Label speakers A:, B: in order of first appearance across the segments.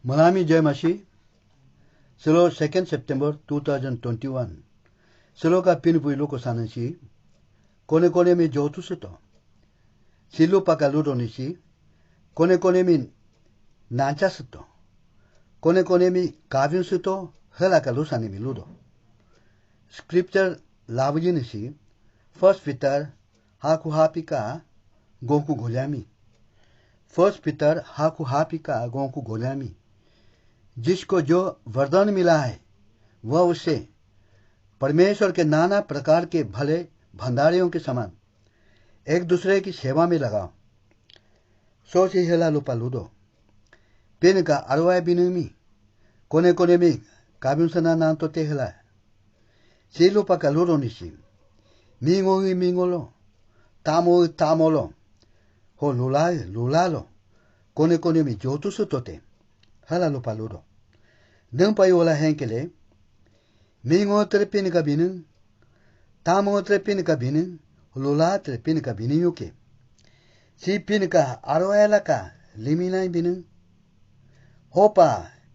A: Manami Jayamashi, Selo 2nd September 2021. Selo ka pinupui loko sanansi, kone kone mi jotu sito. Silu pakaludo nisi, kone kone mi nancha sito. Kone kone mi kavyun sito, hela ka lusani mi ludo. Scripture lavuji nisi, First Peter haku hapi ka gonku गोजामी. First Peter हाकु हापी का गोंकु गोजामी. जिसको जो वरदान मिला है वह उसे परमेश्वर के नाना प्रकार के भले भंडारियों के समान एक दूसरे की सेवा में लगाओ. सोची हेला लुपा लूदो पिन का अरवाय बिनुमी कोने कोने में काबिनसना नाम तो तेहला सी लुपा का लूदो निसी मिंगोही मिंगोलो तामो तामोलो हो लुलालो कोने कोने में जोतुसु तोते हला लुपा लूदो नंग पायोला हेंकेले मिंगो त्रेपिन का बिनु तामो त्रेपिन का बिनु लुला त्रेपिन का बिनु युके सी पिन का अरवायला का लिमिना बिनु होपा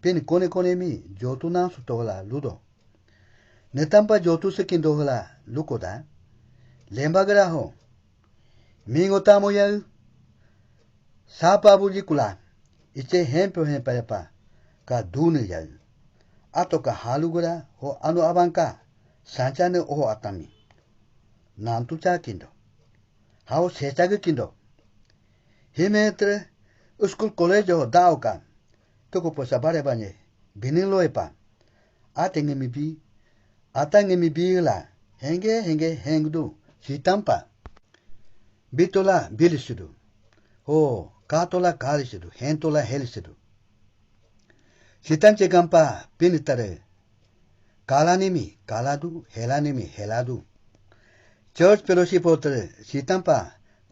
A: पिन कोने कोने में जोतु ना सुतोला लूदो नेतंपा जोतु से किंदोला लुकोदा लेंबागरा हो मिंगो तामो याउ सापाबुजी कुला इचे हें पेपा का दून याउ ato ka halugura ho anu abanka sanchane oho atami nantu cha kindo hao sechagu kindo himetre uskul college ho daoka toko posa bare banye binilo epa atenge mi bi la henge hengdu sitampa bitola bilisidu ho katola kalisidu hentola helisidu Sitanche gampa pinitare kalanimi kaladu helanimi heladu church fellowship otre sitampa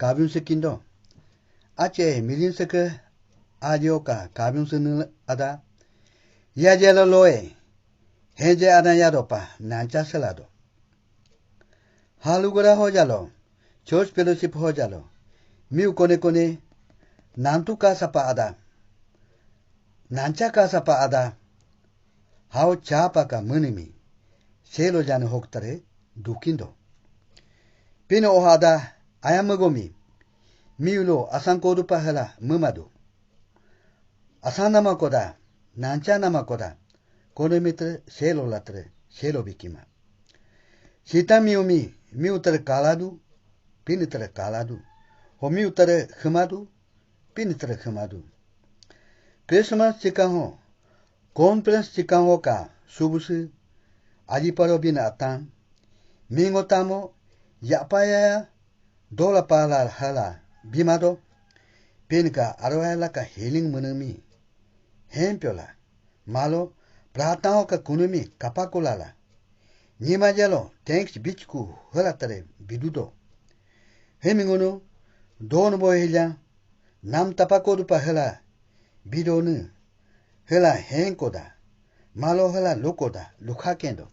A: kabyun sekindo ache milin seke adio ka kabyun sen ada ya jelo loe heje ada yadopa nancha selado halugura ho jalo church fellowship ho jalo miu kone nantu ka sapa ada nancha ka sapa ada hao chapa ka munimi selo jane hoktare dukindo pino ohada ayamagomi miulo asankodu pahala mumadu asanama koda nancha nama koda kone mitre selo latre selo bikima sita miutere kaladu pinitere kaladu ho miutere khmadu pinitere khmadu Christmas चिका हो कॉन्फ्रेंस चिका हो का सुबुस आजी परो बिन आतां मिंगो तामो यापाया दोला पाला हाला बिमादो पिन का अरवायला का हीलिंग मनमी हेम्प्योला मालो प्रार्थनाओं का कुनुमी कपाकोलाला नीमा जलो थैंक्स बिचकू हला तरे बिदुदो हेमिंगोनो दोन बोहिला नाम तपाको दुपा हला Bidonu hela henkoda malo hela lukoda lukha kendo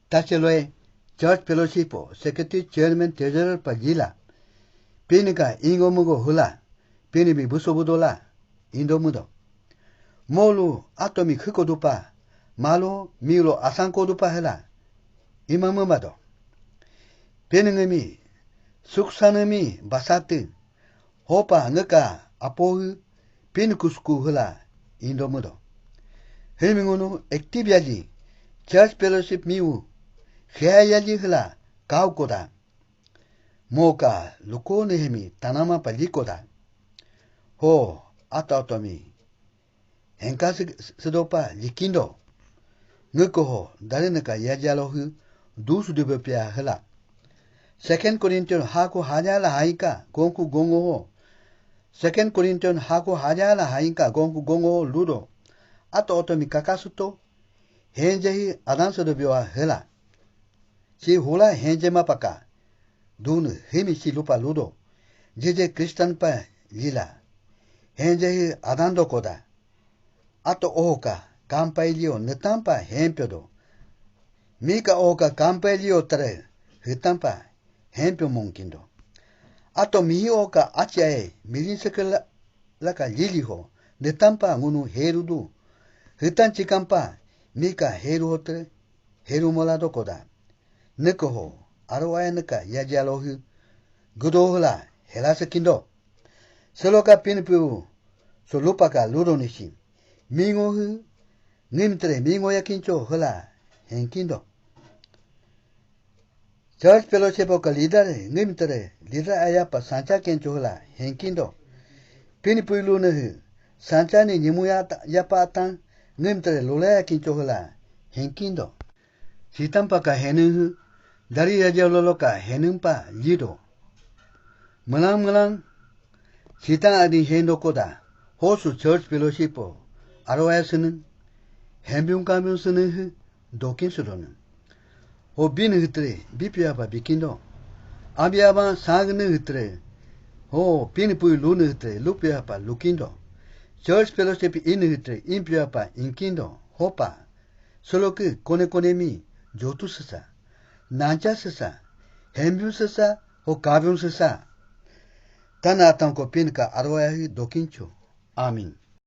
A: tacheloe church fellowship secretary chairman treasurer pajila pinika ingomugo hula pinibi busobudola indomudo molu atomi khikodupa malo milo asankodupa hela imamumado peningemi suksanemi basatu hopa ngaka apohu Pinkusku hula indomudo. Helmingono active church fellowship miu yaji hula kaukoda. Moka luko nehemi tanama palikoda. Ho atatomi. Henka sedopa likindo. Nukoho darenaka yajalohu dusu dubepia hula. Second Corinthians haku hajala haika gonku gongo ho. Second Corinthians haku hajala hainka gongo ludo ato otomi kakasuto henjehi adanso do biwa hela si hula henje mapaka dun himi si lupa ludo jeje Christian pa lila henjehi adando koda ato oka kampailio netampa hempiodo mika oka kampailio tare hitampa hempio monkindo Ato miyo ka achae milin sekela laka lili ho netampa ngunu herudu. Hitan chikampa mika heru hotre, heru molado koda. Nekoho, arwaya neka yajalohu, gudohla helasa kindo. Seloka pinpu, so lupaka luro nishi. Mingohu, nimtre mingo yakincho hla henkindo. Church fellowship ka leader nimtre leader ayapa sancha kencho hla henkindo. Pinpu lunehu, sancha ni nimuya yapa atan nimtre lulaya kincho hla henkindo. Sitampa ka henuhu, dari yajalolo ka henumpa lido. Melang sitang adi hendo koda, hosu church fellowship arwaya senen, hembiung kambiung senen dokin suronen. Ho bin hitre, bipiapa bikindo. Abiaba sangne hitre, ho pinipui lune hitre, lupiapa lukindo. Church fellowship in hitre, impiapa inkindo, hopa. Solo que kone mi, jotu sasa, nancha sasa, hembiung sasa, ho kabiung sasa. Tana atang ko pin ka arwaya hi dokincho. Amin.